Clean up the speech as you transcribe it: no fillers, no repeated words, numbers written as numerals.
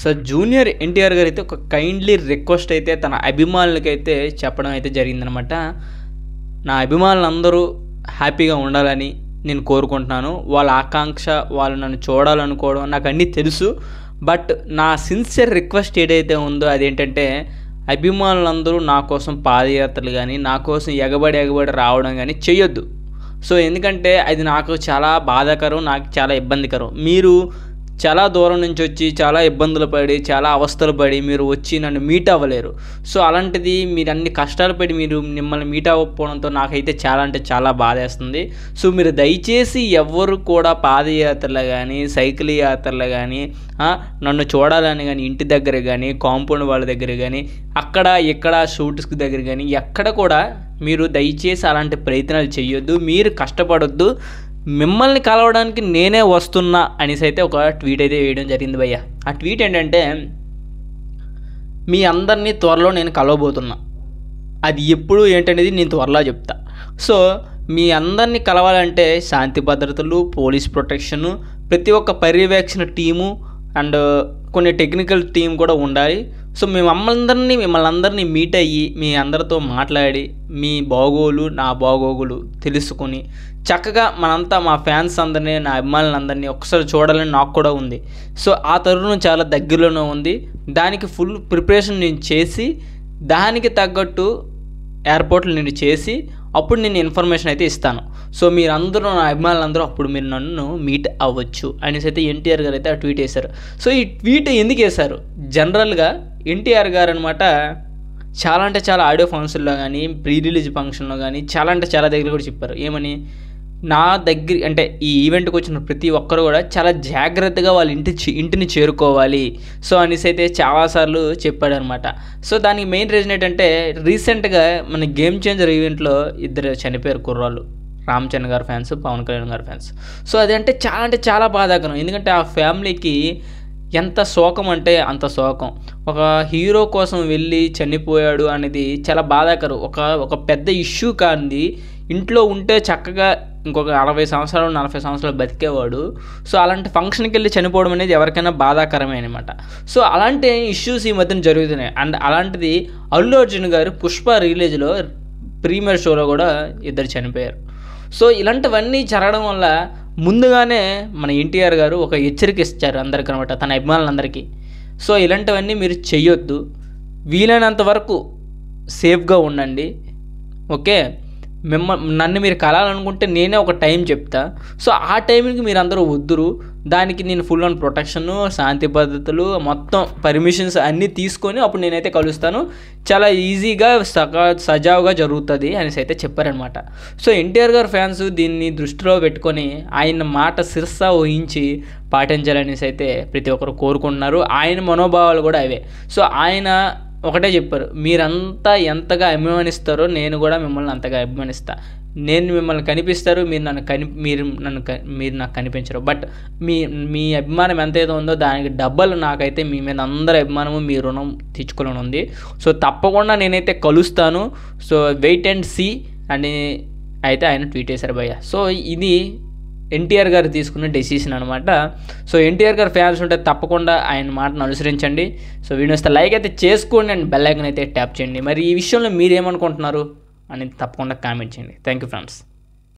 So junior NTR గారు అయితే ఒక కైండ్లీ రిక్వెస్ట్ అయితే తన అభిమానులకైతే చెప్పడం అయితే జరిగిందనమాట. నా అభిమానులందరూ హ్యాపీగా ఉండాలని నేను కోరుకుంటున్నాను. వాళ్ళ ఆకాంక్ష, వాళ్ళు నన్ను చూడాలనుకోవడం నాకు అన్నీ తెలుసు. బట్ నా సిన్సియర్ రిక్వెస్ట్ ఏదైతే ఉందో అదేంటంటే, అభిమానులందరూ నా కోసం పాదయాత్రలు కానీ, నా కోసం ఎగబడి రావడం కానీ చెయ్యొద్దు. సో ఎందుకంటే అది నాకు చాలా బాధాకరం, నాకు చాలా ఇబ్బందికరం. మీరు చాలా దూరం నుంచి వచ్చి చాలా ఇబ్బందులు పడి, చాలా అవస్థలు పడి మీరు వచ్చి నన్ను మీట్ అవ్వలేరు. సో అలాంటిది మీరు అన్ని కష్టాలు పడి మిమ్మల్ని మీట్ అవ్వకపోవడంతో నాకైతే చాలా అంటే చాలా బాధేస్తుంది. సో మీరు దయచేసి ఎవ్వరు కూడా పాదయాత్రలు కానీ, సైకిల్ యాత్రలు కానీ, నన్ను చూడాలని కానీ, ఇంటి దగ్గర కానీ, కాంపౌండ్ వాళ్ళ దగ్గర కానీ, అక్కడ ఇక్కడ షూట్స్ దగ్గర కానీ ఎక్కడ కూడా మీరు దయచేసి అలాంటి ప్రయత్నాలు చేయొద్దు. మీరు కష్టపడొద్దు. మిమ్మల్ని కలవడానికి నేనే వస్తున్నా అనేసి అయితే ఒక ట్వీట్ అయితే వేయడం జరిగింది భయ్య. ఆ ట్వీట్ ఏంటంటే, మీ అందరినీ త్వరలో నేను కలవబోతున్నా, అది ఎప్పుడు ఏంటనేది నేను త్వరలో చెప్తా. సో మీ అందరినీ కలవాలంటే శాంతి భద్రతలు, పోలీస్ ప్రొటెక్షను, ప్రతి ఒక్క పర్యవేక్షణ టీము అండ్ కొన్ని టెక్నికల్ టీం కూడా ఉండాలి. సో మిమ్మల్ని అందరినీ మీట్ అయ్యి మీ అందరితో మాట్లాడి మీ బాగోలు నా బాగోగులు తెలుసుకొని చక్కగా మనంతా మా ఫ్యాన్స్ అందరినీ, నా అభిమానులందరినీ ఒకసారి చూడాలని నాకు కూడా ఉంది. సో ఆ తరుణం చాలా దగ్గరలోనే ఉంది. దానికి ఫుల్ ప్రిపరేషన్ నేను చేసి, దానికి తగ్గట్టు ఎయిర్పోర్ట్లు నేను చేసి అప్పుడు నేను ఇన్ఫర్మేషన్ అయితే ఇస్తాను. సో మీరందరూ, నా అభిమానులందరూ అప్పుడు మీరు నన్ను మీట్ అవ్వచ్చు అనేసి అయితే ఎన్టీఆర్ గారు అయితే ఆ ట్వీట్ వేశారు. సో ఈ ట్వీట్ ఎందుకు వేశారు? జనరల్గా ఎన్టీఆర్ గారు అనమాట చాలా అంటే చాలా ఆడియో ఫంక్షన్లో కానీ, ప్రీ రిలీజ్ ఫంక్షన్లో కానీ చాలా అంటే చాలా దగ్గర కూడా చెప్పారు. ఏమని, నా దగ్గర అంటే ఈ ఈవెంట్కి వచ్చిన ప్రతి ఒక్కరు కూడా చాలా జాగ్రత్తగా వాళ్ళ ఇంటిని చేరుకోవాలి సో అనేసి అయితే చాలాసార్లు చెప్పాడనమాట. సో దానికి మెయిన్ రీజన్ ఏంటంటే, రీసెంట్గా మన గేమ్ చేంజర్ ఈవెంట్లో ఇద్దరు చనిపోయారు కుర్రాళ్ళు, రామ్ చరణ్ గారి ఫ్యాన్స్, పవన్ కళ్యాణ్ గారి ఫ్యాన్స్. సో అదంటే చాలా బాధాకరం. ఎందుకంటే ఆ ఫ్యామిలీకి ఎంత శోకం అంటే అంత శోకం. ఒక హీరో కోసం వెళ్ళి చనిపోయాడు అనేది చాలా బాధాకరం. ఒక పెద్ద ఇష్యూ కాంది ఇంట్లో ఉంటే చక్కగా ఇంకొక 60 సంవత్సరాలు 40 సంవత్సరాలు బతికేవాడు. సో అలాంటి ఫంక్షన్కి వెళ్ళి చనిపోవడం అనేది ఎవరికైనా బాధాకరమే అనమాట. సో అలాంటి ఇష్యూస్ ఈ మధ్యన జరుగుతున్నాయి. అండ్ అలాంటిది అల్లు అర్జున్ గారు పుష్ప రిలీజ్లో ప్రీమియర్ షోలో కూడా ఇద్దరు చనిపోయారు. సో ఇలాంటివన్నీ జరగడం వల్ల ముందుగానే మన ఎన్టీఆర్ గారు ఒక హెచ్చరిక ఇచ్చారు అందరికీ అనమాట, తన అభిమానులందరికీ. సో ఇలాంటివన్నీ మీరు చెయ్యొద్దు, వీలైనంత వరకు సేఫ్గా ఉండండి, ఓకే. నన్ను మీరు కలాలనుకుంటే నేనే ఒక టైం చెప్తా. సో ఆ టైంకి మీరు అందరూ వద్దురు. దానికి నేను ఫుల్ ఆన్ ప్రొటెక్షన్, శాంతి భద్రతలు, మొత్తం పర్మిషన్స్ అన్నీ తీసుకొని అప్పుడు నేనైతే కలుస్తాను. చాలా ఈజీగా సజావుగా జరుగుతుంది అనేసి అయితే చెప్పారనమాట. సో ఎన్టీఆర్ గారు ఫ్యాన్స్ దీన్ని దృష్టిలో పెట్టుకొని ఆయన మాట శిరస వహించి పాటించాలనేసి అయితే ప్రతి ఒక్కరు కోరుకుంటున్నారు. ఆయన మనోభావాలు కూడా అవే. సో ఆయన ఒకటే చెప్పారు, మీరంతా ఎంతగా అభిమానిస్తారో నేను కూడా మిమ్మల్ని అంతగా అభిమానిస్తా. నేను మిమ్మల్ని కనిపిస్తారు, మీరు నాకు కనిపించరు. బట్ మీ అభిమానం ఎంతైతే ఉందో దానికి డబ్బల్ నాకైతే మీ మీద అందరి అభిమానము, మీ రుణం తీర్చుకోవాలని ఉంది. సో తప్పకుండా నేనైతే కలుస్తాను. సో వెయిట్ అండ్ సీ అని అయితే ఆయన ట్వీట్ చేశారు భయ్య. సో ఇది ఎన్టీఆర్ గారు తీసుకున్న డెసిషన్ అనమాట. సో ఎన్టీఆర్ గారు ఫ్యాన్స్ ఉంటే తప్పకుండా ఆయన మాటను అనుసరించండి. సో వీడియో వస్తే లైక్ అయితే చేసుకోండి అండ్ బెల్ ఐకాన్ అయితే ట్యాప్ చేయండి. మరి ఈ విషయంలో మీరేమనుకుంటున్నారు అనేది తప్పకుండా కామెంట్ చేయండి. Thank you friends.